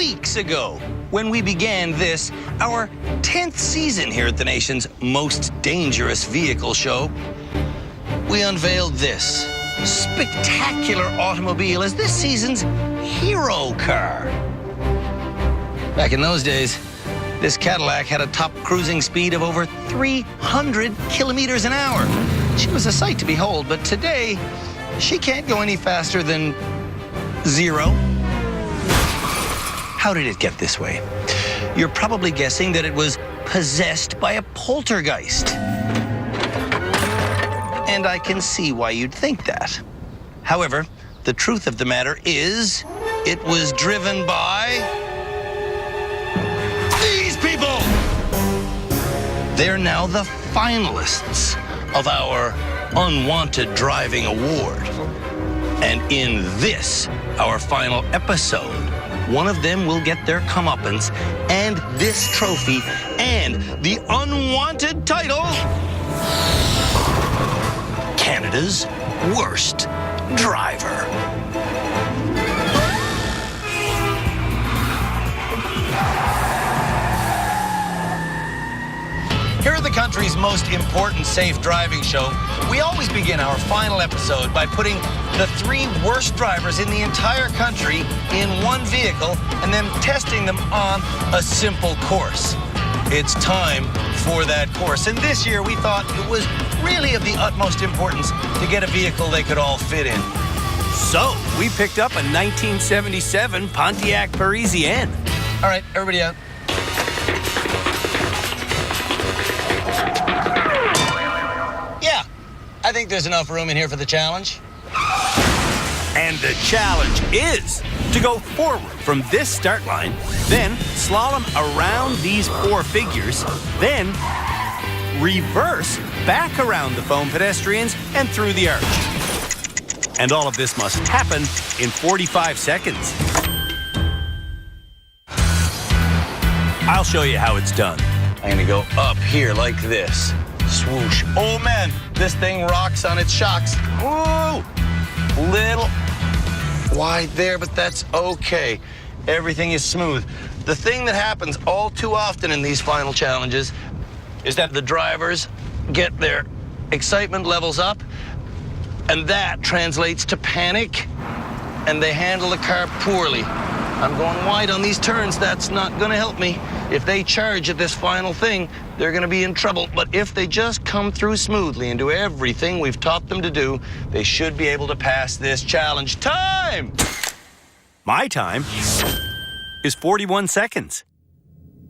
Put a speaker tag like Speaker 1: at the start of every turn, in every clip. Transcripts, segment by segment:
Speaker 1: weeks ago when we began this, our 10th season here at the nation's most dangerous vehicle show. We unveiled this spectacular automobile as this season's hero car. Back in those days, this Cadillac had a top cruising speed of over 300 kilometers an hour. She was a sight to behold, but today, she can't go any faster than 0. How did it get this way? You're probably guessing that it was possessed by a poltergeist. And I can see why you'd think that. However, the truth of the matter is, it was driven by these people. They're now the finalists of our Unwanted Driving Award. And in this, our final episode, one of them will get their comeuppance and this trophy and the unwanted title, Canada's Worst Driver. Here at the country's most important safe driving show, we always begin our final episode by putting the 3 worst drivers in the entire country in one vehicle and then testing them on a simple course. It's time for that course. And this year we thought it was really of the utmost importance to get a vehicle they could all fit in. So we picked up a 1977 Pontiac Parisienne. All right, everybody out. Yeah, I think there's enough room in here for the challenge. And the challenge is to go forward from this start line, then slalom around these 4 figures, then reverse back around the foam pedestrians and through the arch. And all of this must happen in 45 seconds. I'll show you how it's done. I'm gonna go up here like this. Swoosh. Oh man, this thing rocks on its shocks. Woo! Little wide there, but that's okay. Everything is smooth. The thing that happens all too often in these final challenges is that the drivers get their excitement levels up, and that translates to panic, and they handle the car poorly. I'm going wide on these turns. That's not going to help me. If they charge at this final thing, they're going to be in trouble. But if they just come through smoothly and do everything we've taught them to do, they should be able to pass this challenge. Time! My time is 41 seconds.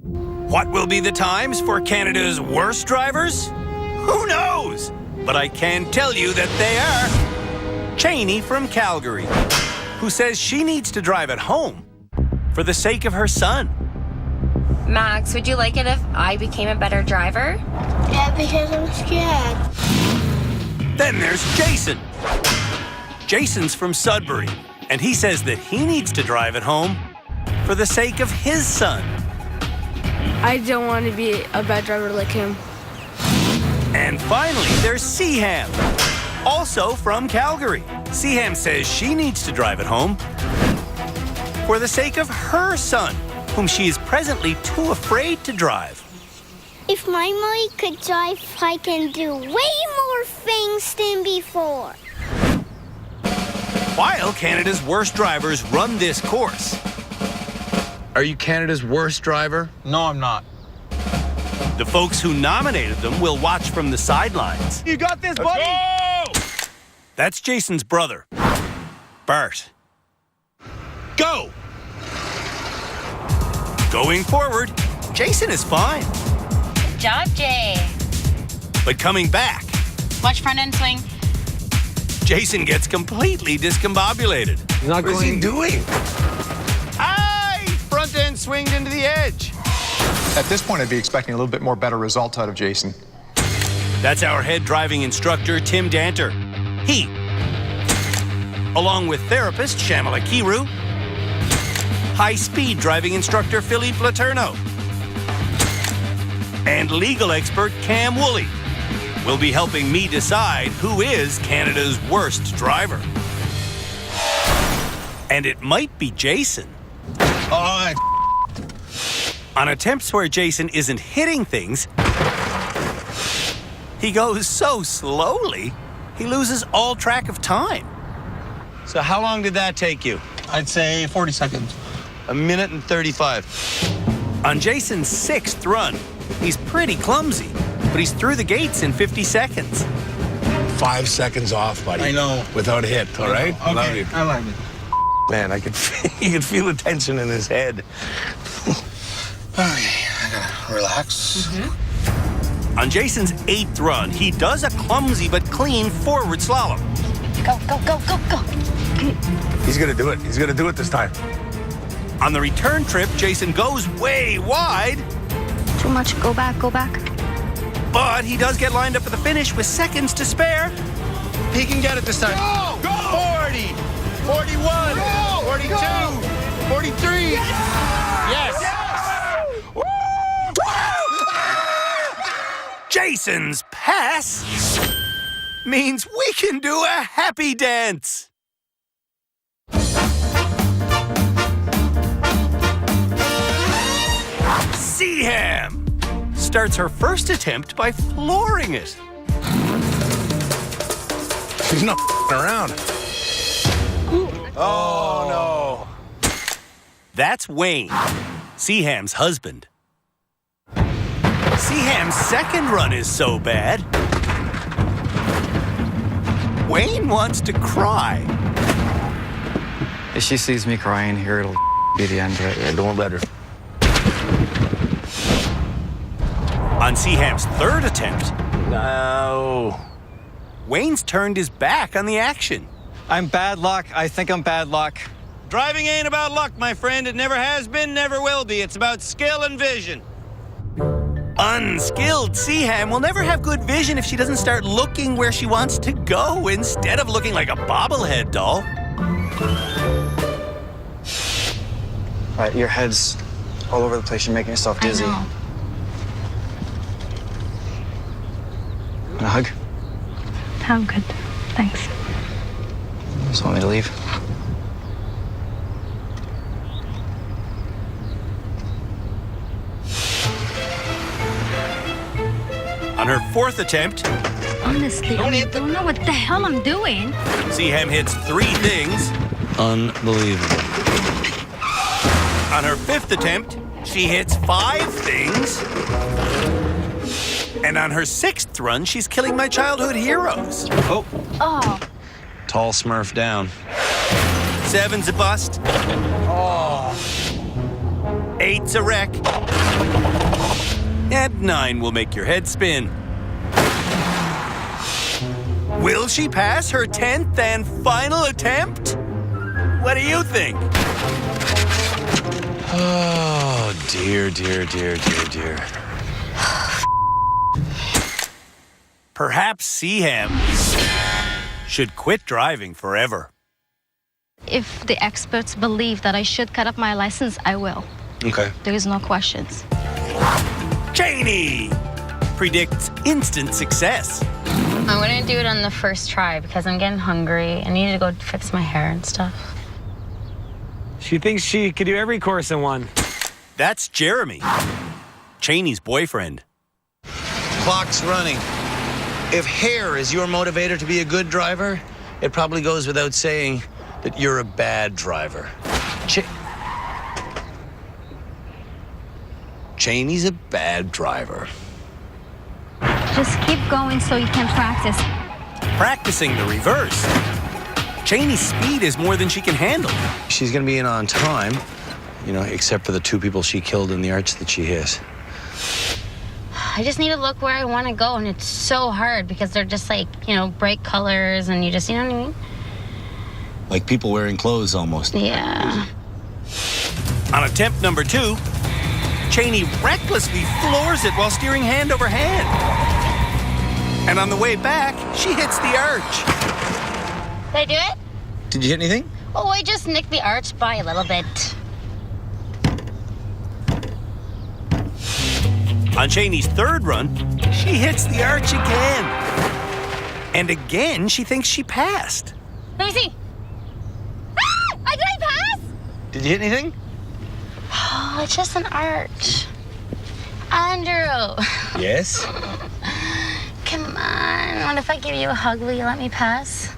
Speaker 1: What will be the times for Canada's worst drivers? Who knows? But I can tell you that they are Cheney from Calgary, who says she needs to drive at home for the sake of her son.
Speaker 2: Max, would you like it if I became a better driver?
Speaker 3: Yeah, because I'm scared.
Speaker 1: Then there's Jason. Jason's from Sudbury, and he says that he needs to drive at home for the sake of his son.
Speaker 4: I don't want to be a bad driver like him.
Speaker 1: And finally, there's Seaham, also from Calgary. Seaham says she needs to drive at home for the sake of her son, whom she is presently too afraid to drive.
Speaker 3: If my mommy could drive, I can do way more things than before.
Speaker 1: While Canada's worst drivers run this course. Are you Canada's worst driver?
Speaker 5: No, I'm not.
Speaker 1: The folks who nominated them will watch from the sidelines.
Speaker 5: You got this, buddy!
Speaker 1: Go! That's Jason's brother, Bart. Go! Going forward, Jason is fine.
Speaker 2: Good job, Jay.
Speaker 1: But coming back,
Speaker 2: Watch front end swing.
Speaker 1: Jason gets completely discombobulated.
Speaker 5: What is he doing?
Speaker 1: Aye! Front end swinged into the edge.
Speaker 6: At this point, I'd be expecting a little bit more better results out of Jason.
Speaker 1: That's our head driving instructor, Tim Danter. He, along with therapist Shamala Kiru, high-speed driving instructor Philippe Laterno, and legal expert Cam Woolley will be helping me decide who is Canada's worst driver. And it might be Jason. Oh,
Speaker 7: On attempts where Jason isn't hitting things, he goes so slowly, he loses all track of time.
Speaker 1: so how long did that take you?
Speaker 5: I'd say 40 seconds.
Speaker 1: 1 minute and 35.
Speaker 7: On Jason's 6th run, he's pretty clumsy, but he's through the gates in 50 seconds.
Speaker 8: 5 seconds off, buddy.
Speaker 5: I know.
Speaker 8: Without a hit, all right? Love
Speaker 5: Okay,
Speaker 8: you.
Speaker 5: I like it.
Speaker 1: Man, you could feel the tension in his head.
Speaker 5: Okay, I gotta relax.
Speaker 7: On Jason's 8th run, he does a clumsy but clean forward slalom.
Speaker 2: Go, go, go, go, go.
Speaker 8: He's gonna do it. He's gonna do it this time.
Speaker 7: On the return trip, Jason goes way wide,
Speaker 3: Too much. Go back, go back.
Speaker 7: but he does get lined up for the finish with seconds to spare.
Speaker 1: He can get it this time. Go! 40, 41, 42, 43. Yes!
Speaker 7: Jason's pass means we can do a happy dance. Seaham starts her first attempt by flooring it.
Speaker 8: He's not around.
Speaker 7: Oh, no. That's Wayne, Seaham's husband. Seaham's second run is so bad, Wayne wants to cry.
Speaker 9: If she sees me crying here, it'll be the end of it.
Speaker 8: Yeah, don't let her.
Speaker 7: On Seaham's third attempt,
Speaker 8: No.
Speaker 7: Wayne's turned his back on the action.
Speaker 9: I'm bad luck. I think I'm bad luck.
Speaker 1: Driving ain't about luck, my friend. It never has been, never will be. It's about skill and vision.
Speaker 7: Unskilled Seaham will never have good vision if she doesn't start looking where she wants to go instead of looking like a bobblehead doll.
Speaker 9: Right, your head's all over the place. You're making yourself dizzy.
Speaker 2: I know.
Speaker 9: Want a hug?
Speaker 3: I'm good. Thanks.
Speaker 9: Just want me to leave?
Speaker 7: On her fourth attempt,
Speaker 3: Honestly, I don't know what the hell I'm doing.
Speaker 7: Seaham hits 3 things.
Speaker 1: Unbelievable.
Speaker 7: On her fifth attempt, she hits 5 things. And on her 6th run, she's killing my childhood heroes.
Speaker 1: Oh,
Speaker 3: Oh,
Speaker 1: tall Smurf down.
Speaker 7: 7's a bust. 8's a wreck. And 9 will make your head spin. Will she pass her 10th and final attempt? What do you think?
Speaker 1: Oh, dear, dear, dear, dear, dear.
Speaker 7: Perhaps Seaham should quit driving forever.
Speaker 3: if the experts believe that I should cut up my license, I will.
Speaker 1: Okay.
Speaker 3: There is no questions.
Speaker 7: Cheney predicts instant success.
Speaker 2: I'm gonna do it on the first try because I'm getting hungry. I need to go fix my hair and stuff.
Speaker 10: She thinks she could do every course in one.
Speaker 7: That's Jeremy, Cheney's boyfriend.
Speaker 1: Clock's running. If hair is your motivator to be a good driver, it probably goes without saying that you're a bad driver. Cheney's a bad driver.
Speaker 3: Just keep going so you can practice.
Speaker 7: Practicing the reverse. Cheney's speed is more than she can handle.
Speaker 1: She's gonna be in on time, you know, except for the 2 people she killed in the arch that she hit.
Speaker 2: I just need to look where I want to go, and it's so hard because they're just like, you know, bright colors, and you just, you know what I mean?
Speaker 1: Like people wearing clothes almost.
Speaker 2: Yeah.
Speaker 7: On attempt number 2, Cheney recklessly floors it while steering hand over hand. And on the way back, she hits the arch.
Speaker 2: Did I do it?
Speaker 1: Did you hit anything?
Speaker 2: Oh, I just nicked the arch by a little bit.
Speaker 7: On Cheney's 3rd run, she hits the arch again. And again, she thinks she passed.
Speaker 2: Let me see. Ah! Did I pass?
Speaker 1: Did you hit anything?
Speaker 2: Oh, it's just an arch. Andrew.
Speaker 1: Yes?
Speaker 2: Come on. What if I give you a hug? Will you let me pass?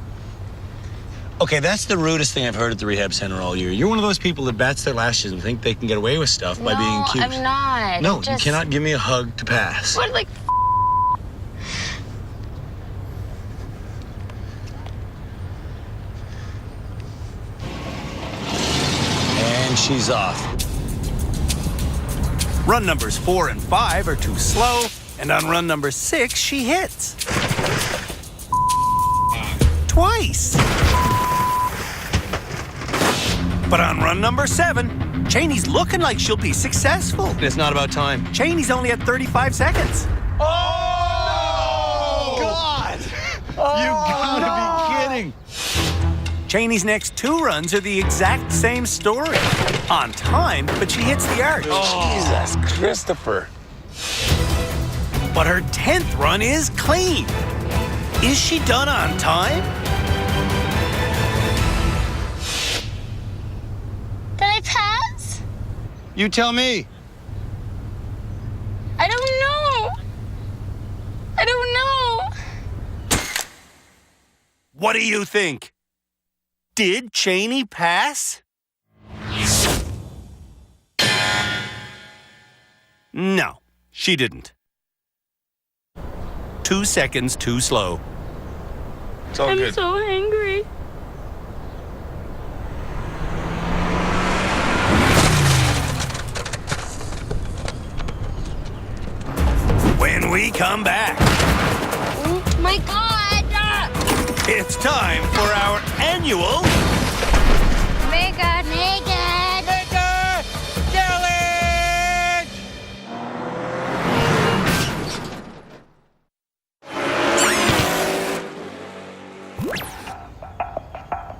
Speaker 1: Okay, that's the rudest thing I've heard at the rehab center all year. You're one of those people that bats their lashes and think they can get away with stuff by being cute.
Speaker 2: No, I'm not.
Speaker 1: No, you cannot give me a hug to pass.
Speaker 2: What, like...
Speaker 1: And she's off.
Speaker 7: Run numbers 4 and 5 are too slow, and on run number 6, she hits. Twice. But on run number 7, Cheney's looking like she'll be successful.
Speaker 1: It's not about time.
Speaker 7: Cheney's only at 35 seconds.
Speaker 1: Oh! God! You gotta be kidding.
Speaker 7: Cheney's next 2 runs are the exact same story. On time, but she hits the arch.
Speaker 8: Jesus, Christopher.
Speaker 7: But her 10th run is clean. Is she done on time?
Speaker 2: Did I pass?
Speaker 1: You tell me.
Speaker 2: I don't know. I don't know.
Speaker 7: What do you think? Did Cheney pass? No, she didn't. 2 seconds too slow.
Speaker 8: It's all good.
Speaker 2: I'm so angry.
Speaker 7: When we come back,
Speaker 2: Oh my God!
Speaker 7: it's time for our annual
Speaker 2: Mega
Speaker 7: challenge!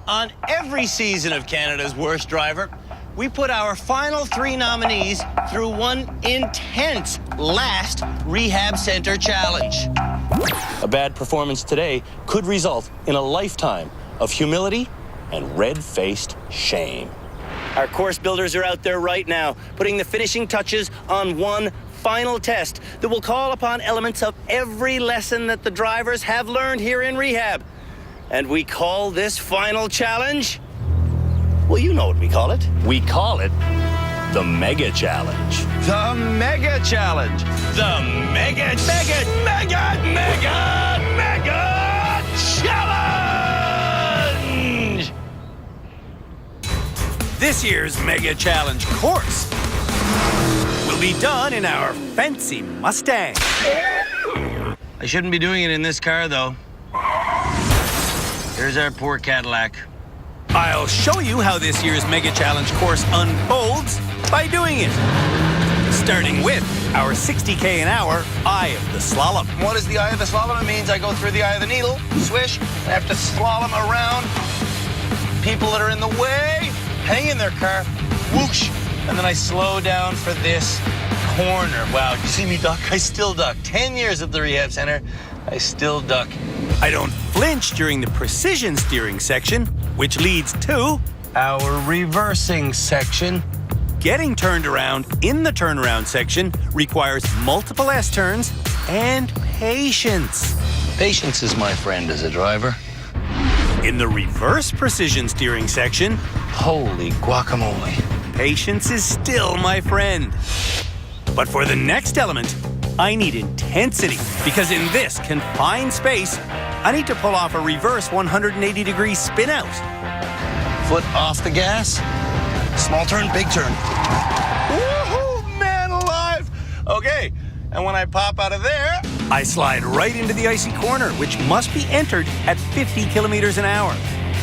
Speaker 1: On every season of Canada's Worst Driver, we put our final 3 nominees through one intense last rehab center challenge. A bad performance today could result in a lifetime of humility and red-faced shame. Our course builders are out there right now, putting the finishing touches on one final test that will call upon elements of every lesson that the drivers have learned here in rehab. And we call this final challenge, well, you know what we call it. We call it the Mega Challenge. The Mega Challenge. The Mega Challenge!
Speaker 7: This year's Mega Challenge course will be done in our fancy Mustang.
Speaker 1: I shouldn't be doing it in this car, though. Here's our poor Cadillac.
Speaker 7: I'll show you how this year's Mega Challenge course unfolds by doing it. Starting with our 60K an hour Eye of the Slalom.
Speaker 1: What is the Eye of the Slalom? It means I go through the eye of the needle, swish, I have to slalom around people that are in the way, hang in their car, whoosh, and then I slow down for this corner. Wow, you see me duck? I still duck. 10 years at the rehab center, I still duck.
Speaker 7: I don't flinch during the precision steering section, which leads to
Speaker 1: our reversing section.
Speaker 7: Getting turned around in the turnaround section requires multiple S-turns and patience.
Speaker 1: Patience is my friend as a driver.
Speaker 7: In the reverse precision steering section,
Speaker 1: holy guacamole.
Speaker 7: Patience is still my friend. But for the next element, I need intensity, because in this confined space, I need to pull off a reverse 180-degree spin out.
Speaker 1: Foot off the gas. Small turn, big turn. Woohoo, man alive! Okay, and when I pop out of there,
Speaker 7: I slide right into the icy corner, which must be entered at 50 kilometers an hour.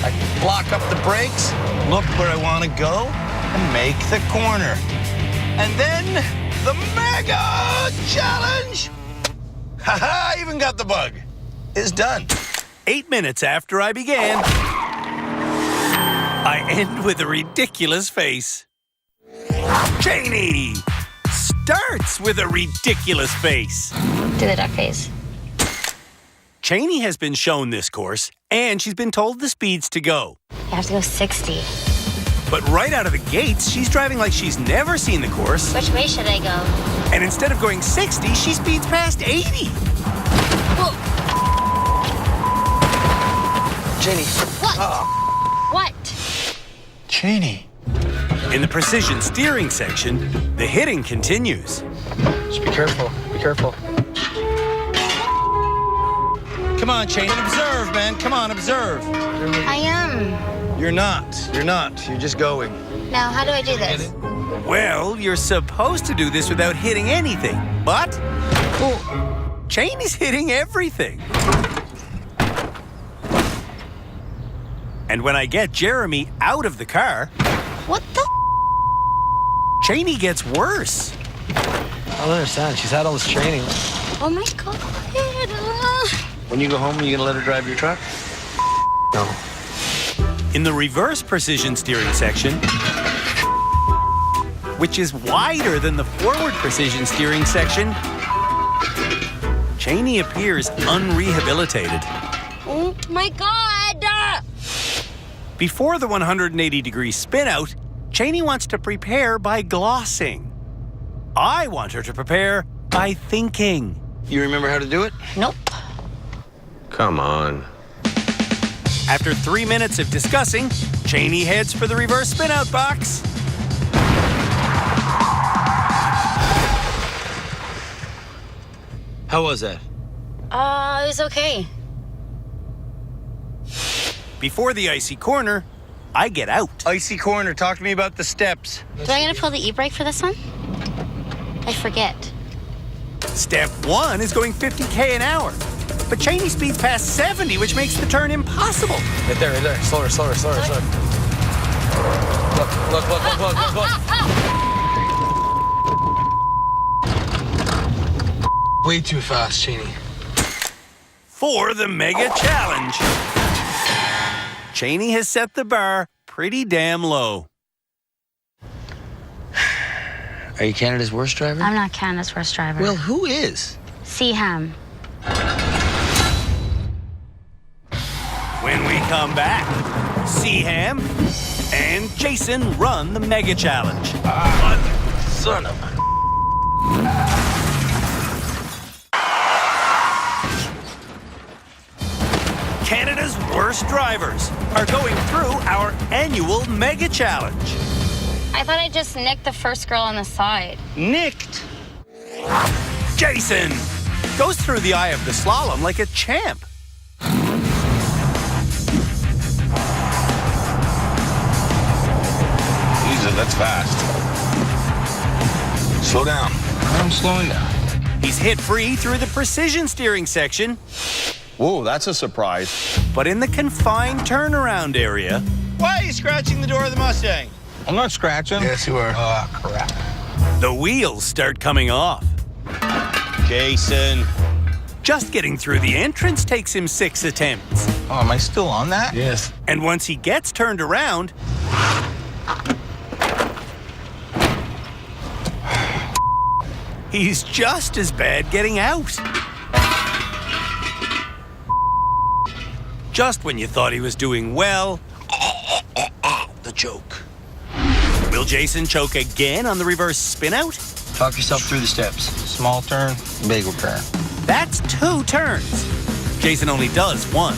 Speaker 1: I block up the brakes, look where I want to go, and make the corner. And then the Mega Challenge! Haha, I even got the bug. Is done.
Speaker 7: 8 minutes after I began, I end with a ridiculous face. Cheney starts with a ridiculous face.
Speaker 2: Do the duck face.
Speaker 7: Cheney has been shown this course, and she's been told the speeds to go.
Speaker 2: You have to go 60.
Speaker 7: But right out of the gates, she's driving like she's never seen the course.
Speaker 2: Which way should I go?
Speaker 7: And instead of going 60, she speeds past 80.
Speaker 2: Whoa.
Speaker 5: Jenny.
Speaker 2: What? What?
Speaker 5: Cheney.
Speaker 7: In the precision steering section, the hitting continues.
Speaker 5: Just be careful. Be careful.
Speaker 1: Come on, Cheney, observe, man. Come on, observe.
Speaker 2: I am.
Speaker 1: You're not. You're not. You're just going.
Speaker 2: Now, how do I do this?
Speaker 7: Well, you're supposed to do this without hitting anything, but Cheney's hitting everything. And when I get Jeremy out of the car,
Speaker 2: What the?
Speaker 7: Cheney gets worse.
Speaker 10: I don't understand. She's had all this training.
Speaker 2: Oh my God.
Speaker 1: When you go home, are you gonna let her drive your truck?
Speaker 10: No.
Speaker 7: In the reverse precision steering section, which is wider than the forward precision steering section, Cheney appears unrehabilitated.
Speaker 2: Oh my God.
Speaker 7: Before the 180-degree spin-out, Cheney wants to prepare by glossing. I want her to prepare by thinking.
Speaker 1: You remember how to do it?
Speaker 2: Nope.
Speaker 8: Come on.
Speaker 7: After 3 minutes of discussing, Cheney heads for the reverse spin-out box.
Speaker 1: How was that?
Speaker 2: It was okay.
Speaker 7: Before the icy corner, I get out.
Speaker 1: Icy corner, talk to me about the steps.
Speaker 2: Do I gotta pull the e-brake for this one? I forget.
Speaker 7: Step 1 is going 50k an hour. But Cheney speeds past 70, which makes the turn impossible.
Speaker 5: Right there, right there. Slower, slower, slower, slower. Look. Way too fast, Cheney.
Speaker 7: For the mega challenge, Cheney has set the bar pretty damn low.
Speaker 1: Are you Canada's worst driver?
Speaker 2: I'm not Canada's worst driver.
Speaker 1: Well, who is?
Speaker 2: Seaham.
Speaker 7: When we come back, Seaham and Jason run the mega challenge.
Speaker 1: Son of a...
Speaker 7: Canada's worst drivers are going through our annual mega challenge.
Speaker 2: I thought I just nicked the first girl on the side.
Speaker 1: Nicked.
Speaker 7: Jason goes through the eye of the slalom like a champ.
Speaker 8: Jesus, that's fast. Slow down.
Speaker 5: I'm slowing down.
Speaker 7: He's hit free through the precision steering section,
Speaker 8: Whoa, that's a surprise.
Speaker 7: but in the confined turnaround area,
Speaker 1: Why are you scratching the door of the Mustang?
Speaker 8: I'm not scratching.
Speaker 5: Yes, you are. Oh, crap.
Speaker 7: the wheels start coming off.
Speaker 1: Jason.
Speaker 7: Just getting through the entrance takes him 6 attempts.
Speaker 5: Oh, am I still on that?
Speaker 8: Yes.
Speaker 7: And once he gets turned around, he's just as bad getting out. Just when you thought he was doing well,
Speaker 1: The joke.
Speaker 7: will Jason choke again on the reverse spin-out?
Speaker 1: Talk yourself through the steps.
Speaker 5: Small turn, big turn.
Speaker 7: That's 2 turns. Jason only does 1.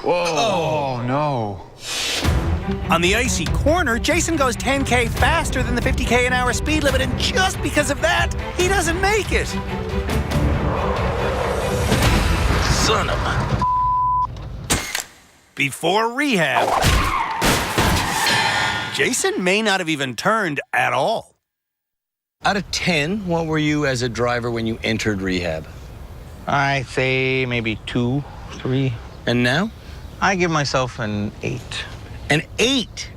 Speaker 6: Oh, no.
Speaker 7: On the icy corner, Jason goes 10k faster than the 50k an hour speed limit, and just because of that, he doesn't make it.
Speaker 1: Son of a...
Speaker 7: Before rehab, Jason may not have even turned at all.
Speaker 1: Out of 10, what were you as a driver when you entered rehab?
Speaker 5: I say maybe 2, 3.
Speaker 1: And now?
Speaker 5: I give myself an 8.
Speaker 1: An 8.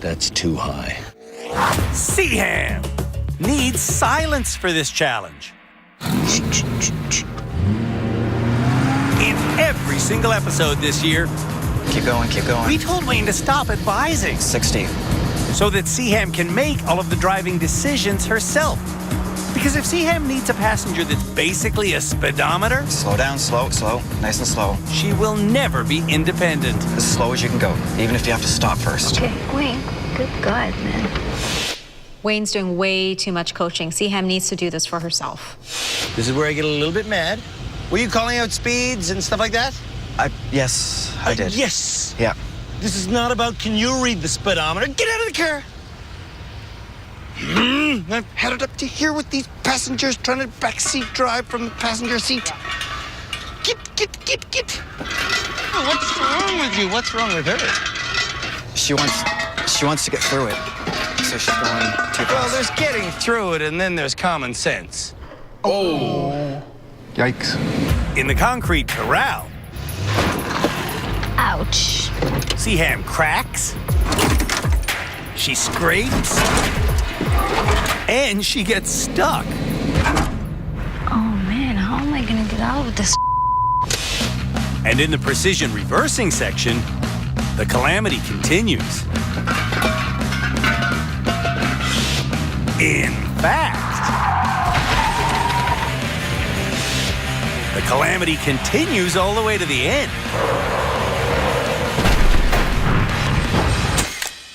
Speaker 1: That's too high.
Speaker 7: Seaham needs silence for this challenge. In every single episode this year,
Speaker 9: Keep going, keep going.
Speaker 7: we told Wayne to stop advising
Speaker 9: 60.
Speaker 7: so that Seaham can make all of the driving decisions herself. Because if Seaham needs a passenger that's basically a speedometer,
Speaker 9: Slow down, slow, nice and slow.
Speaker 7: she will never be independent.
Speaker 9: As slow as you can go, even if you have to stop first.
Speaker 2: Okay, Wayne. Good God, man.
Speaker 11: Wayne's doing way too much coaching. Seaham needs to do this for herself.
Speaker 1: This is where I get a little bit mad. Were you calling out speeds and stuff like that?
Speaker 9: Yes, I did.
Speaker 1: Yes.
Speaker 9: Yeah.
Speaker 1: This is not about can you read the speedometer. Get out of the car. I'm headed up to here with these passengers trying to backseat drive from the passenger seat. Get. Oh, what's wrong with you? What's wrong with her?
Speaker 9: She wants to get through it, so she's going too fast.
Speaker 1: Well, there's getting through it, and then there's common sense.
Speaker 6: Yikes.
Speaker 7: In the concrete corral,
Speaker 2: Ouch.
Speaker 7: Seaham cracks, she scrapes, and she gets stuck.
Speaker 2: Oh, man, how am I gonna get out of this?
Speaker 7: And in the precision reversing section, the calamity continues. In fact, the calamity continues all the way to the end.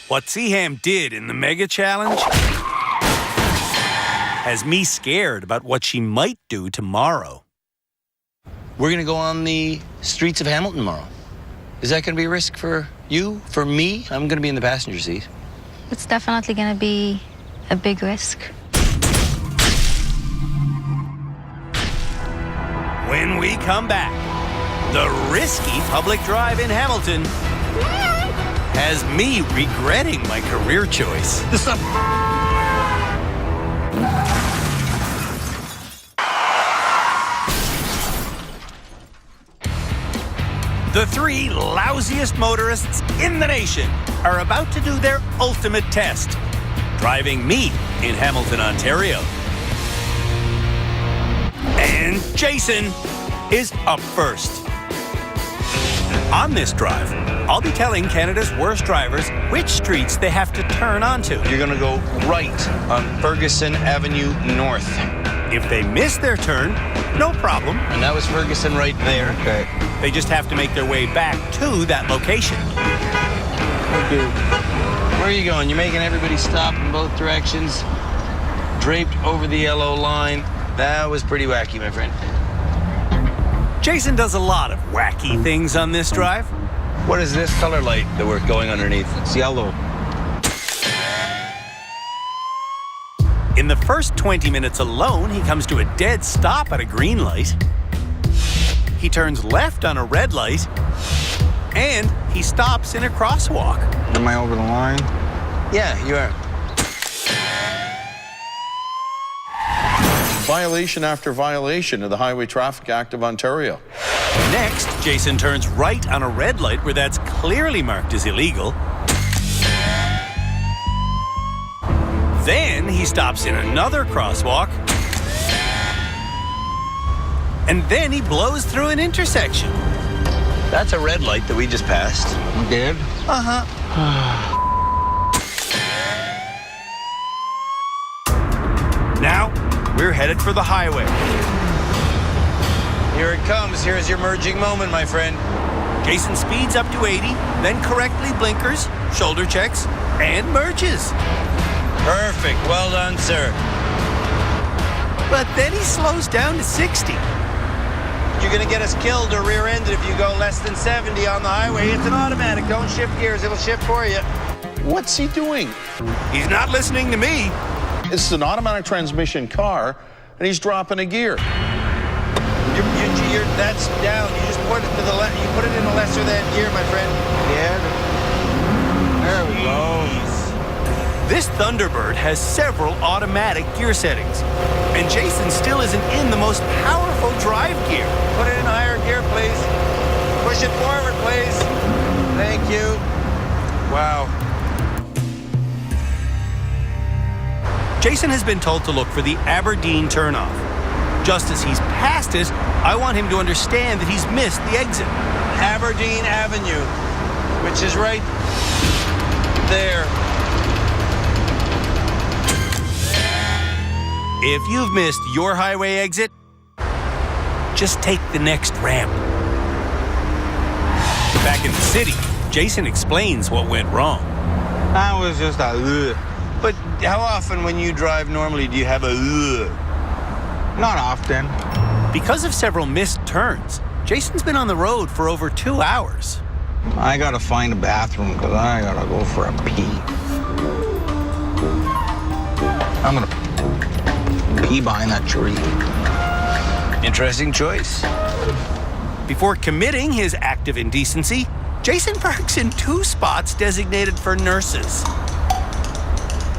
Speaker 7: What Seaham did in the Mega Challenge has me scared about what she might do tomorrow.
Speaker 1: We're going to go on the streets of Hamilton tomorrow. Is that going to be a risk for you, for me? I'm going to be in the passenger seat.
Speaker 2: It's definitely gonna be a big risk.
Speaker 7: When we come back, the risky public drive in Hamilton has me regretting my career choice. The three lousiest motorists in the nation are about to do their ultimate test, driving me in Hamilton, Ontario. And Jason is up first. On this drive, I'll be telling Canada's worst drivers which streets they have to turn onto.
Speaker 1: You're going to go right on Ferguson Avenue North.
Speaker 7: If they miss their turn, no problem.
Speaker 1: And that was Ferguson right there.
Speaker 9: Okay.
Speaker 7: They just have to make their way back to that location.
Speaker 1: Okay. Where are you going? You're making everybody stop in both directions. Draped over the yellow line. That was pretty wacky, my friend.
Speaker 7: Jason does a lot of wacky things on this drive.
Speaker 1: What is this color light that we're going underneath?
Speaker 5: It's yellow.
Speaker 7: In the first 20 minutes alone, he comes to a dead stop at a green light. He turns left on a red light, and he stops in a crosswalk.
Speaker 5: Am I over the line?
Speaker 1: Yeah, you are.
Speaker 8: Violation after violation of the Highway Traffic Act of Ontario.
Speaker 7: Next, Jason turns right on a red light where that's clearly marked as illegal. Then he stops in another crosswalk. And then he blows through an intersection.
Speaker 1: That's a red light that we just passed.
Speaker 5: You did?
Speaker 1: Uh-huh.
Speaker 7: Now, we're headed for the highway.
Speaker 1: Here it comes. Here's your merging moment, my friend.
Speaker 7: Jason speeds up to 80, then correctly blinkers, shoulder checks, and merges.
Speaker 1: Perfect. Well done, sir.
Speaker 7: But then he slows down to 60.
Speaker 1: You're going to get us killed or rear-ended if you go less than 70 on the highway. It's an automatic. Don't shift gears. It'll shift for you.
Speaker 8: What's he doing?
Speaker 7: He's not listening to me.
Speaker 8: It's an automatic transmission car, and he's dropping a gear.
Speaker 1: That's down. You just put it to the left. You put it in a lesser than gear, my friend.
Speaker 5: Yeah. There we go.
Speaker 7: This Thunderbird has several automatic gear settings, and Jason still isn't in the most powerful drive gear.
Speaker 1: Put it in higher gear, please. Push it forward, please. Thank you. Wow.
Speaker 7: Jason has been told to look for the Aberdeen turnoff. Just as he's passed it, I want him to understand that he's missed the exit.
Speaker 1: Aberdeen Avenue, which is right there.
Speaker 7: if you've missed your highway exit, just take the next ramp. Back in the city, Jason explains what went wrong.
Speaker 5: I was just a ugh.
Speaker 1: But how often when you drive normally do you have a ugh?
Speaker 5: Not often.
Speaker 7: Because of several missed turns, Jason's been on the road for over 2 hours.
Speaker 5: I gotta find a bathroom because I gotta go for a pee. I'm gonna pee behind that tree.
Speaker 1: Interesting choice.
Speaker 7: Before committing his act of indecency, Jason parks in 2 spots designated for nurses.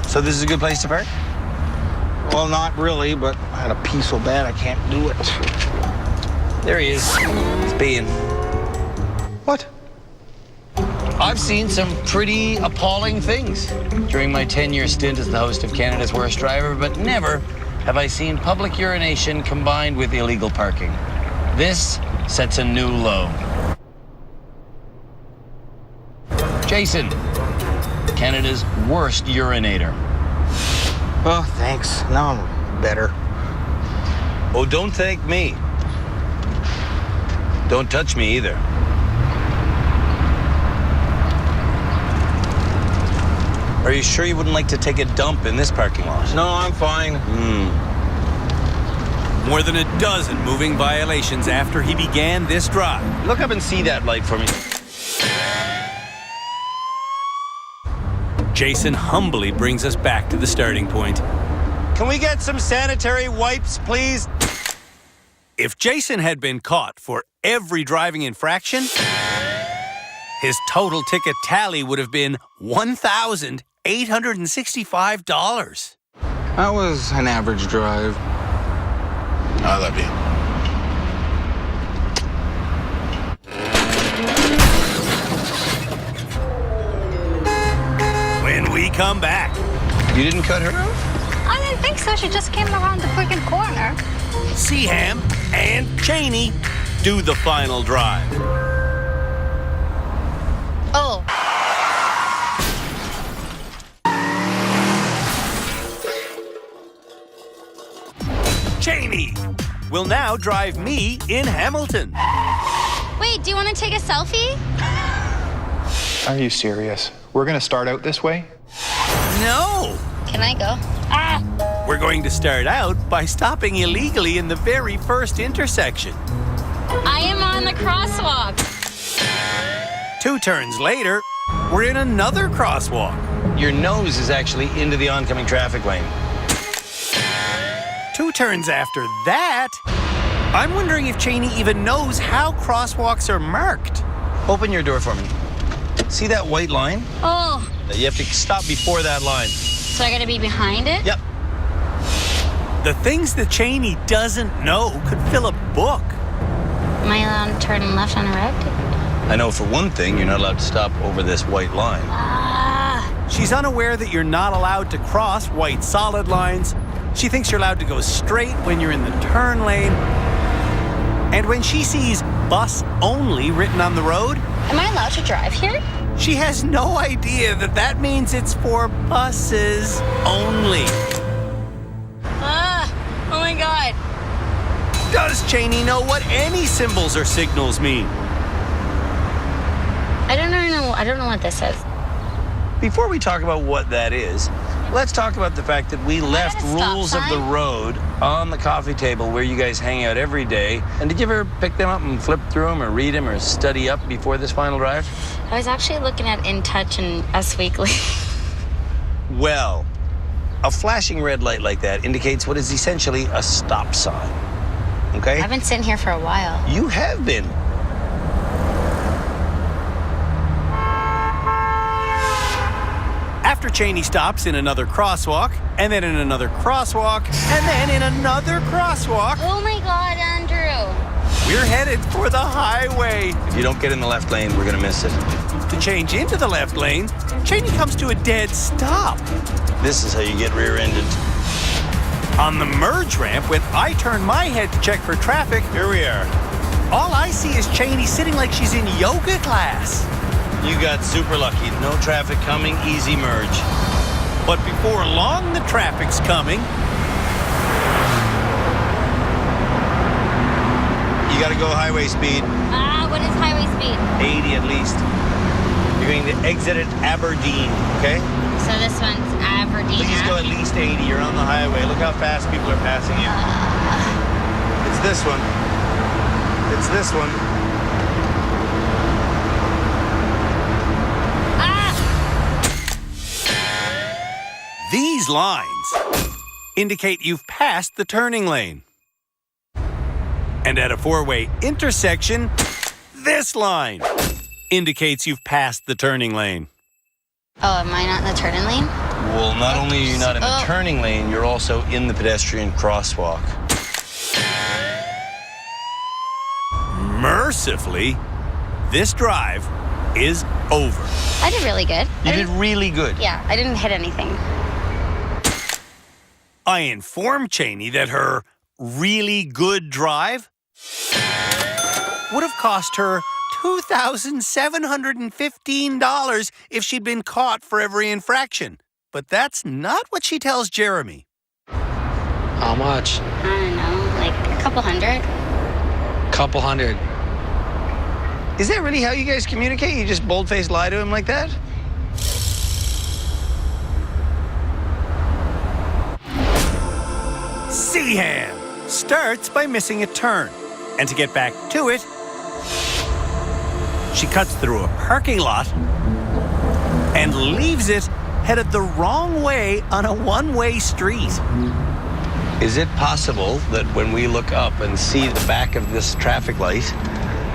Speaker 1: So this is a good place to park?
Speaker 5: Well, not really, but I had to pee so bad I can't do it.
Speaker 1: There he is. He's peeing.
Speaker 5: What?
Speaker 1: I've seen some pretty appalling things during my 10-year stint as the host of Canada's Worst Driver, but never have I seen public urination combined with illegal parking. This sets a new low. Jason, Canada's worst urinator.
Speaker 5: Oh, thanks. Now I'm better.
Speaker 1: Oh, don't thank me. Don't touch me either. Are you sure you wouldn't like to take a dump in this parking lot?
Speaker 5: No, I'm fine.
Speaker 7: More than a dozen moving violations after he began this drive.
Speaker 1: Look up and see that light for me.
Speaker 7: Jason humbly brings us back to the starting point.
Speaker 1: Can we get some sanitary wipes, please?
Speaker 7: If Jason had been caught for every driving infraction, his total ticket tally would have been $1,865.
Speaker 5: That was an average drive.
Speaker 8: I love you.
Speaker 7: When we come back,
Speaker 1: You didn't cut her out?
Speaker 3: I didn't think so. She just came around the freaking corner.
Speaker 7: Seaham and Cheney do the final drive.
Speaker 2: Oh.
Speaker 7: Cheney will now drive me in Hamilton.
Speaker 2: Wait, do you want to take a selfie?
Speaker 6: Are you serious? We're gonna start out this way?
Speaker 7: No!
Speaker 2: Can I go?
Speaker 7: We're going to start out by stopping illegally in the very first intersection.
Speaker 2: I am on the crosswalk.
Speaker 7: 2 turns later, we're in another crosswalk.
Speaker 1: Your nose is actually into the oncoming traffic lane.
Speaker 7: 2 turns after that, I'm wondering if Cheney even knows how crosswalks are marked.
Speaker 1: Open your door for me. See that white line?
Speaker 2: Oh,
Speaker 1: You have to stop before that line.
Speaker 2: so I gotta be behind it?
Speaker 1: Yep.
Speaker 7: The things that Cheney doesn't know could fill a book.
Speaker 2: Am I allowed to turn left on a red?
Speaker 1: I know for one thing, you're not allowed to stop over this white line.
Speaker 7: She's unaware that you're not allowed to cross white solid lines. She thinks you're allowed to go straight when you're in the turn lane. And when she sees bus only written on the road,
Speaker 2: Am I allowed to drive here?
Speaker 7: she has no idea that that means it's for buses only.
Speaker 2: Oh my God.
Speaker 7: Does Cheney know what any symbols or signals mean?
Speaker 2: I don't know what this is.
Speaker 1: Before we talk about what that is, let's talk about the fact that we left
Speaker 2: a stop
Speaker 1: rules of the
Speaker 2: sign?
Speaker 1: road on the coffee table where you guys hang out every day. And did you ever pick them up and flip through them or read them or study up before this final drive?
Speaker 2: I was actually looking at In Touch and Us Weekly.
Speaker 1: Well, a flashing red light like that indicates what is essentially a stop sign. Okay?
Speaker 2: I've been sitting here for a while.
Speaker 1: You have been.
Speaker 7: After Cheney stops in another crosswalk, and then in another crosswalk, and then in another crosswalk,
Speaker 2: Oh my God, Andrew.
Speaker 7: we're headed for the highway.
Speaker 1: If you don't get in the left lane, we're going to miss it.
Speaker 7: To change into the left lane, Cheney comes to a dead stop.
Speaker 1: This is how you get rear-ended.
Speaker 7: On the merge ramp, when I turn my head to check for traffic,
Speaker 1: Here we are.
Speaker 7: all I see is Cheney sitting like she's in yoga class.
Speaker 1: You got super lucky. No traffic coming, easy merge.
Speaker 7: But before long, the traffic's coming.
Speaker 1: got to go highway speed.
Speaker 2: What is highway speed?
Speaker 1: 80 at least. You're going to exit at Aberdeen, okay?
Speaker 2: So this one's Aberdeen.
Speaker 1: Please go at least 80. You're on the highway. Look how fast people are passing you. It's this one. It's this one.
Speaker 7: These lines indicate you've passed the turning lane. And at a four-way intersection, this line indicates you've passed the turning lane.
Speaker 2: Oh, am I not in the turning lane?
Speaker 1: Well, not only are you not in the turning lane, you're also in the pedestrian crosswalk.
Speaker 7: Mercifully, this drive is over.
Speaker 2: I did really good.
Speaker 1: You did really good.
Speaker 2: Yeah, I didn't hit anything.
Speaker 7: I informed Cheney that her really good drive would have cost her $2,715 if she'd been caught for every infraction. But that's not what she tells Jeremy.
Speaker 9: How much?
Speaker 2: I don't know, like a couple hundred.
Speaker 9: Couple hundred.
Speaker 5: Is that really how you guys communicate? You just bold-faced lie to him like that?
Speaker 7: Seaham starts by missing a turn. And to get back to it, she cuts through a parking lot and leaves it headed the wrong way on a one-way street.
Speaker 1: Is it possible that when we look up and see the back of this traffic light,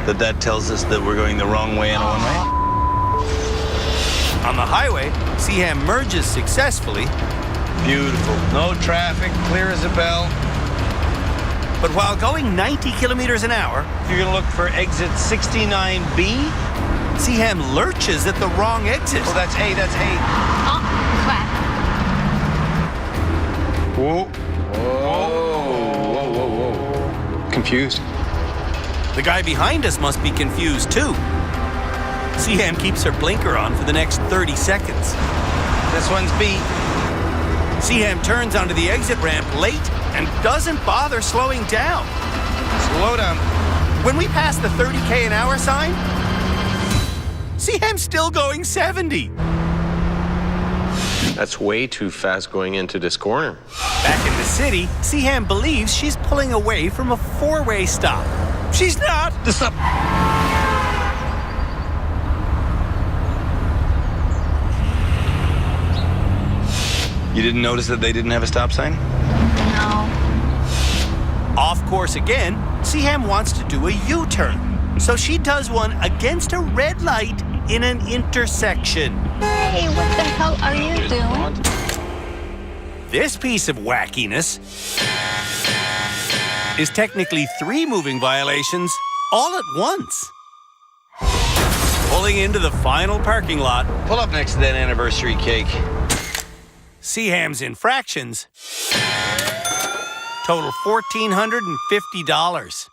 Speaker 1: that tells us that we're going the wrong way in a one-way?
Speaker 7: On the highway, Seaham merges successfully.
Speaker 1: Beautiful. No traffic, clear as a bell.
Speaker 7: But while going 90 kilometers an hour,
Speaker 1: You're going to look for exit 69B?
Speaker 7: Seaham lurches at the wrong exit.
Speaker 1: Oh, that's A, that's A.
Speaker 2: Oh, crap.
Speaker 6: Whoa. Whoa. Confused.
Speaker 7: The guy behind us must be confused too. Seaham keeps her blinker on for the next 30 seconds.
Speaker 1: This one's B.
Speaker 7: Seaham turns onto the exit ramp late and doesn't bother slowing down.
Speaker 1: Slow down.
Speaker 7: When we pass the 30K an hour sign, Seaham's still going 70.
Speaker 8: That's way too fast going into this corner.
Speaker 7: Back in the city, Seaham believes she's pulling away from a four-way stop. She's not.
Speaker 1: This up. You didn't notice that they didn't have a stop sign?
Speaker 2: No.
Speaker 7: Off course again, Seaham wants to do a U-turn. So she does one against a red light in an intersection.
Speaker 2: Hey, what the hell are you doing?
Speaker 7: This piece of wackiness is technically 3 moving violations all at once. Pulling into the final parking lot,
Speaker 1: Pull up next to that anniversary cake.
Speaker 7: Seaham's infractions total $1,450.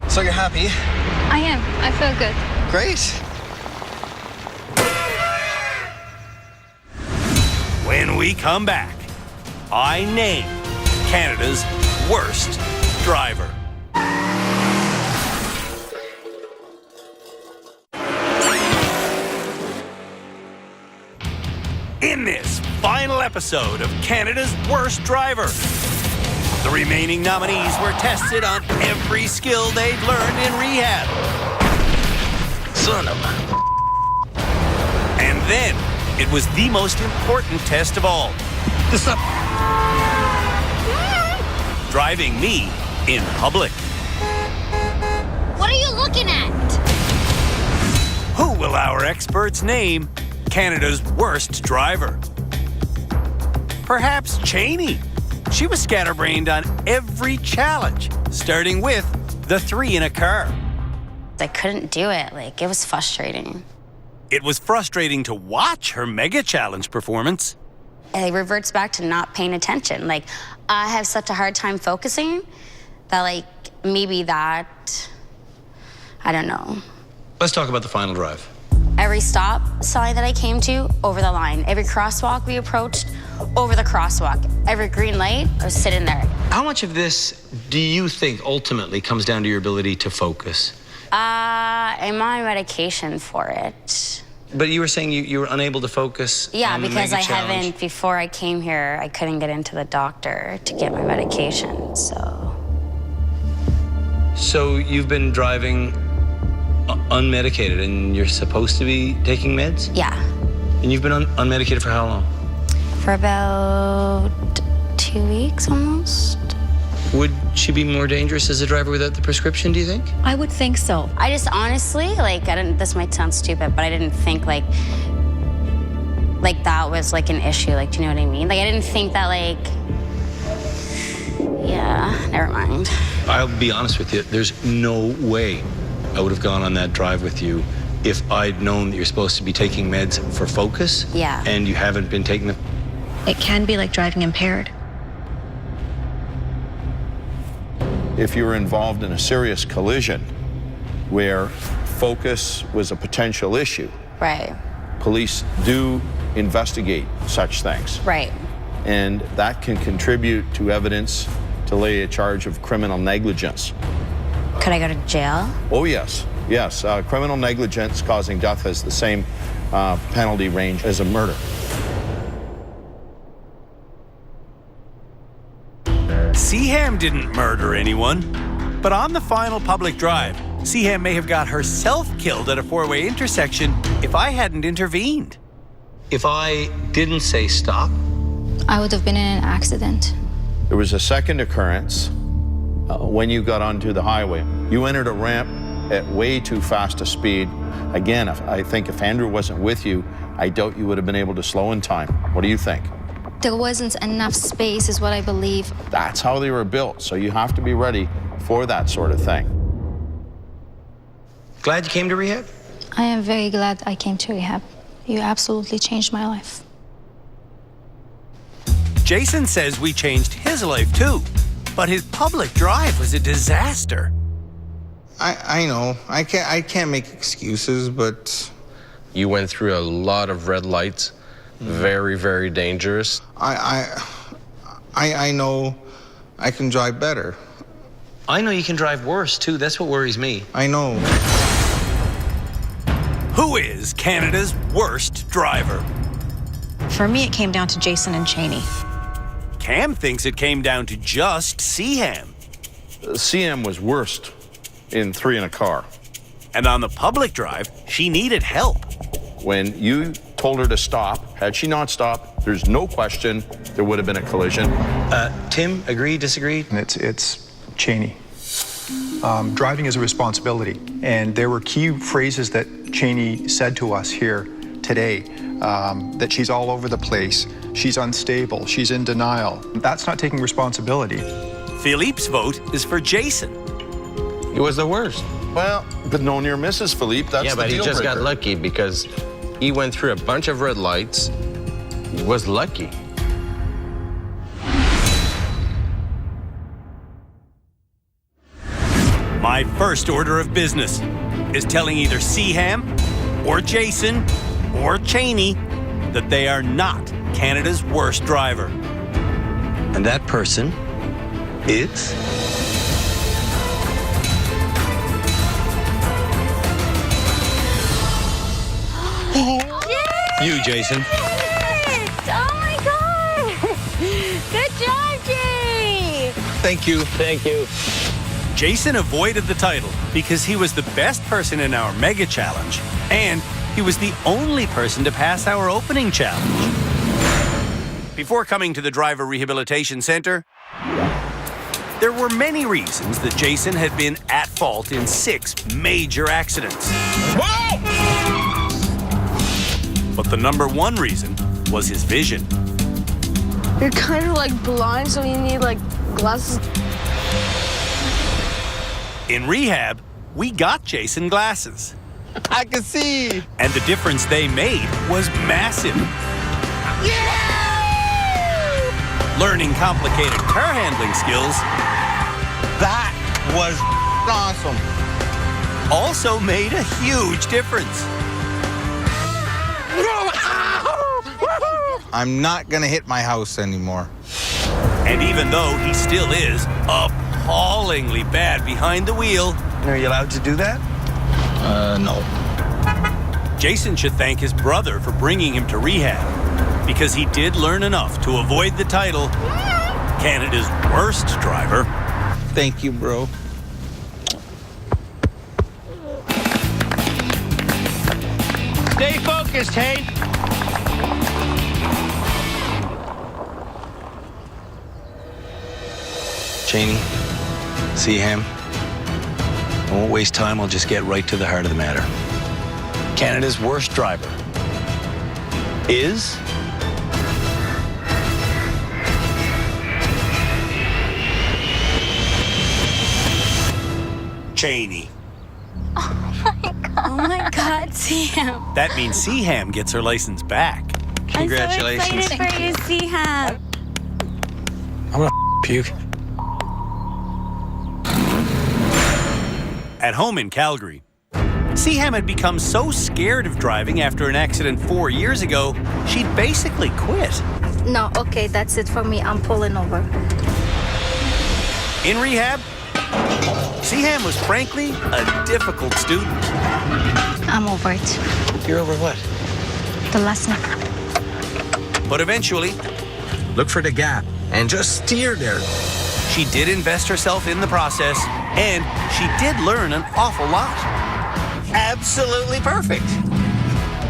Speaker 6: So you're happy?
Speaker 11: I am. I feel good.
Speaker 6: Great.
Speaker 7: When we come back, I name Canada's worst driver. In this final episode of Canada's Worst Driver, the remaining nominees were tested on every skill they'd learned in rehab.
Speaker 1: Son of a...
Speaker 7: And then it was the most important test of all.
Speaker 1: This up.
Speaker 7: Driving me in public.
Speaker 2: What are you looking at?
Speaker 7: Who will our experts name Canada's worst driver? Perhaps Cheney. She was scatterbrained on every challenge, starting with the 3 in a car.
Speaker 2: I couldn't do it. Like, it was frustrating.
Speaker 7: It was frustrating to watch her mega challenge performance.
Speaker 2: It reverts back to not paying attention. Like, I have such a hard time focusing that, like, maybe that, I don't know.
Speaker 1: Let's talk about the final drive.
Speaker 2: Every stop sign that I came to, over the line. Every crosswalk we approached, over the crosswalk. Every green light, I was sitting there.
Speaker 1: How much of this do you think ultimately comes down to your ability to focus?
Speaker 2: I'm on medication for it.
Speaker 1: But you were saying you were unable to focus.
Speaker 2: Yeah,
Speaker 1: on the
Speaker 2: because
Speaker 1: mega
Speaker 2: I
Speaker 1: challenge.
Speaker 2: haven't, before I came here, I couldn't get into the doctor to get my medication, so.
Speaker 1: So you've been driving unmedicated and you're supposed to be taking meds?
Speaker 2: Yeah,
Speaker 1: And you've been unmedicated for how long?
Speaker 2: for about 2 weeks almost.
Speaker 1: Would she be more dangerous as a driver without the prescription, do you think?
Speaker 11: I would think so.
Speaker 2: I just honestly, like, this might sound stupid, but I didn't think like that was like an issue, like, do you know what I mean? Like, I didn't think that, like, yeah, never mind.
Speaker 1: I'll be honest with you, there's no way I would have gone on that drive with you if I'd known that you're supposed to be taking meds for focus.
Speaker 2: Yeah.
Speaker 1: And you haven't been taking them.
Speaker 11: It can be like driving impaired.
Speaker 8: If you were involved in a serious collision where focus was a potential issue,
Speaker 2: Right,
Speaker 8: police do investigate such things.
Speaker 2: right.
Speaker 8: And that can contribute to evidence to lay a charge of criminal negligence.
Speaker 2: Could I go to jail?
Speaker 8: Oh, yes. Yes. Criminal negligence causing death has the same penalty range as a murder.
Speaker 7: Seaham didn't murder anyone, but on the final public drive, Seaham may have got herself killed at a four-way intersection if I hadn't intervened.
Speaker 1: If I didn't say stop,
Speaker 12: I would have been in an accident.
Speaker 8: There was a second occurrence when you got onto the highway. You entered a ramp at way too fast a speed. Again, I think if Andrew wasn't with you, I doubt you would have been able to slow in time. What do you think?
Speaker 12: There wasn't enough space, is what I believe.
Speaker 8: That's how they were built, so you have to be ready for that sort of thing.
Speaker 1: glad you came to rehab?
Speaker 12: I am very glad I came to rehab. You absolutely changed my life.
Speaker 7: Jason says we changed his life too, but his public drive was a disaster.
Speaker 5: I know. I can't make excuses, but
Speaker 13: You went through a lot of red lights. Very, very dangerous.
Speaker 5: I know I can drive better.
Speaker 1: I know you can drive worse too. That's what worries me.
Speaker 5: I know.
Speaker 7: Who is Canada's worst driver?
Speaker 11: For me, it came down to Jason and Cheney.
Speaker 7: Cam thinks it came down to just Seaham.
Speaker 8: CM was worst in 3 in a car.
Speaker 7: And on the public drive, she needed help.
Speaker 8: When you told her to stop, had she not stopped, there's no question there would have been a collision.
Speaker 1: Tim, agree, disagree?
Speaker 6: It's Cheney. Driving is a responsibility, and there were key phrases that Cheney said to us here today, that she's all over the place, she's unstable, she's in denial. That's not taking responsibility.
Speaker 7: Philippe's vote is for Jason.
Speaker 13: He was the worst.
Speaker 8: Well, but no near misses, Philippe. That's
Speaker 13: Yeah,
Speaker 8: the
Speaker 13: but he
Speaker 8: deal
Speaker 13: just got
Speaker 8: breaker.
Speaker 13: lucky because he went through a bunch of red lights. He was lucky.
Speaker 7: My first order of business is telling either Seaham or Jason or Cheney that they are not Canada's worst driver.
Speaker 1: And that person is... You, Jason.
Speaker 3: Oh my God! Good job, Jay!
Speaker 1: Thank you.
Speaker 13: Thank you.
Speaker 7: Jason avoided the title because he was the best person in our mega challenge, and he was the only person to pass our opening challenge. Before coming to the Driver Rehabilitation Center, there were many reasons that Jason had been at fault in 6 major accidents. But the number one reason was his vision.
Speaker 4: You're kind of like blind, so you need like glasses.
Speaker 7: In rehab, we got Jason glasses.
Speaker 13: I can see.
Speaker 7: And the difference they made was massive. Learning complicated car handling skills
Speaker 5: That was awesome.
Speaker 7: also made a huge difference.
Speaker 5: I'm not gonna hit my house anymore.
Speaker 7: And even though he still is appallingly bad behind the wheel,
Speaker 1: Are you allowed to do that?
Speaker 5: No.
Speaker 7: Jason should thank his brother for bringing him to rehab, because he did learn enough to avoid the title Canada's worst driver.
Speaker 5: Thank you, bro.
Speaker 10: Stay focused, hey?
Speaker 1: Cheney, Seaham, I won't waste time. I'll just get right to the heart of the matter. Canada's worst driver is...
Speaker 7: Cheney.
Speaker 2: Oh my God, Seaham.
Speaker 7: That means Seaham gets her license back.
Speaker 1: Congratulations.
Speaker 2: I'm so excited for you, Seaham.
Speaker 10: I'm gonna puke.
Speaker 7: At home in Calgary, Seaham had become so scared of driving after an accident 4 years ago, she'd basically quit.
Speaker 12: No, okay, that's it for me. I'm pulling over.
Speaker 7: In rehab, Seaham was frankly a difficult student.
Speaker 12: I'm over it.
Speaker 1: You're over what?
Speaker 12: The lesson.
Speaker 7: But eventually,
Speaker 10: Look for the gap and just steer there.
Speaker 7: she did invest herself in the process, and she did learn an awful lot.
Speaker 1: Absolutely perfect.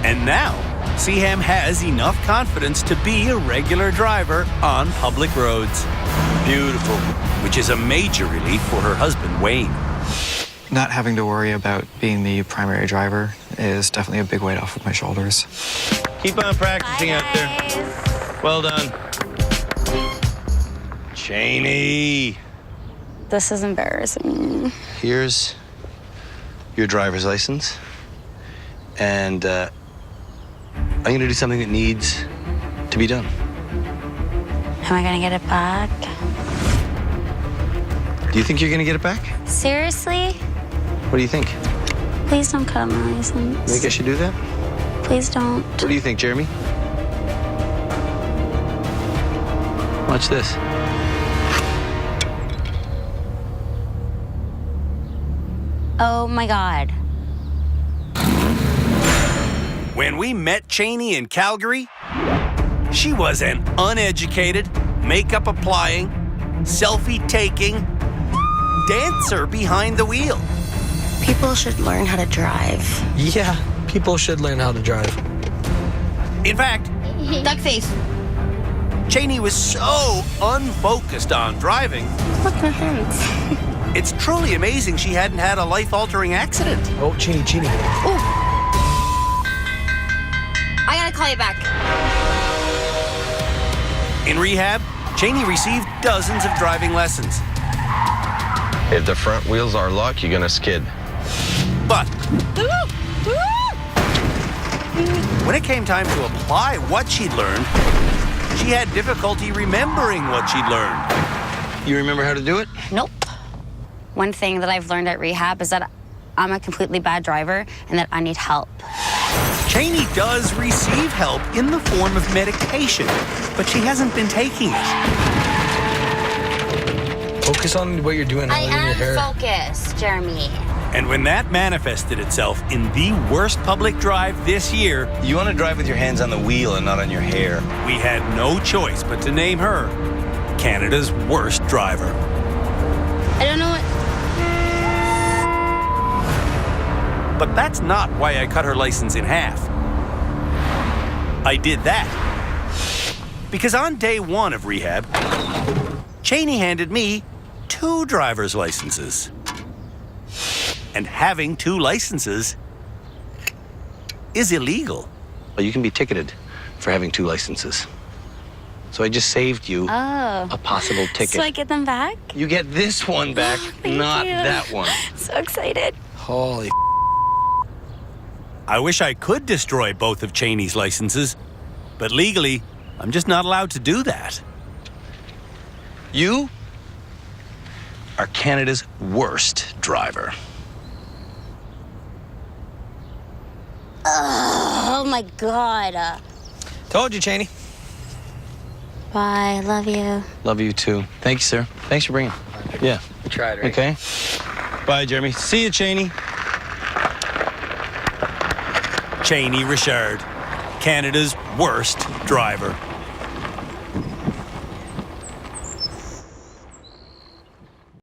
Speaker 7: And now, Seaham has enough confidence to be a regular driver on public roads. Beautiful. Which is a major relief for her husband, Wayne.
Speaker 9: Not having to worry about being the primary driver is definitely a big weight off of my shoulders.
Speaker 1: Keep on practicing out there. Well done. Cheney.
Speaker 2: This is embarrassing.
Speaker 1: Here's your driver's license. And I'm going to do something that needs to be done.
Speaker 2: Am I gonna get it back?
Speaker 1: Do you think you're going to get it back?
Speaker 2: Seriously?
Speaker 1: What do you think?
Speaker 2: Please don't cut my
Speaker 1: You
Speaker 2: license.
Speaker 1: think I should do that?
Speaker 2: Please don't.
Speaker 1: What do you think, Jeremy? Watch this.
Speaker 2: Oh my God.
Speaker 7: When we met Cheney in Calgary, she was an uneducated, makeup applying, selfie taking dancer behind the wheel.
Speaker 2: People should learn how to drive.
Speaker 10: Yeah, people should learn how to drive.
Speaker 7: In fact,
Speaker 2: Duck face.
Speaker 7: Cheney was so unfocused on driving,
Speaker 2: Look, my hands.
Speaker 7: it's truly amazing she hadn't had a life-altering accident.
Speaker 10: Oh, Cheney.
Speaker 2: I gotta call you back.
Speaker 7: In rehab, Cheney received dozens of driving lessons.
Speaker 13: If the front wheels are locked, you're gonna skid.
Speaker 7: But when it came time to apply what she'd learned, she had difficulty remembering what she'd learned.
Speaker 1: You remember how to do it?
Speaker 2: Nope. One thing that I've learned at rehab is that I'm a completely bad driver and that I need help.
Speaker 7: Cheney does receive help in the form of medication, but she hasn't been taking it.
Speaker 10: Focus on what you're doing.
Speaker 2: I
Speaker 10: in your
Speaker 2: am
Speaker 10: hair.
Speaker 2: focused, Jeremy.
Speaker 7: And when that manifested itself in the worst public drive this year,
Speaker 1: You want to drive with your hands on the wheel and not on your hair.
Speaker 7: we had no choice but to name her Canada's worst driver.
Speaker 2: I don't know what.
Speaker 7: But that's not why I cut her license in half. I did that because on day one of rehab, Cheney handed me 2 driver's licenses. And having 2 licenses is illegal.
Speaker 1: Well, you can be ticketed for having 2 licenses. So I just saved you
Speaker 2: Oh.
Speaker 1: a possible ticket.
Speaker 2: So I get them back?
Speaker 1: You get this one back,
Speaker 2: Thank
Speaker 1: not
Speaker 2: you.
Speaker 1: that one.
Speaker 2: So excited.
Speaker 10: Holy.
Speaker 7: I wish I could destroy both of Cheney's licenses, but legally, I'm just not allowed to do that.
Speaker 1: You are Canada's worst driver.
Speaker 2: Oh my my God.
Speaker 10: Told you, Cheney.
Speaker 2: Bye. Love you.
Speaker 1: Love you too. Thank you, sir. Thanks for bringing. Yeah.
Speaker 10: We tried, right?
Speaker 1: Okay. Bye, Jeremy. See you, Cheney.
Speaker 7: Cheney Richard, Canada's worst driver.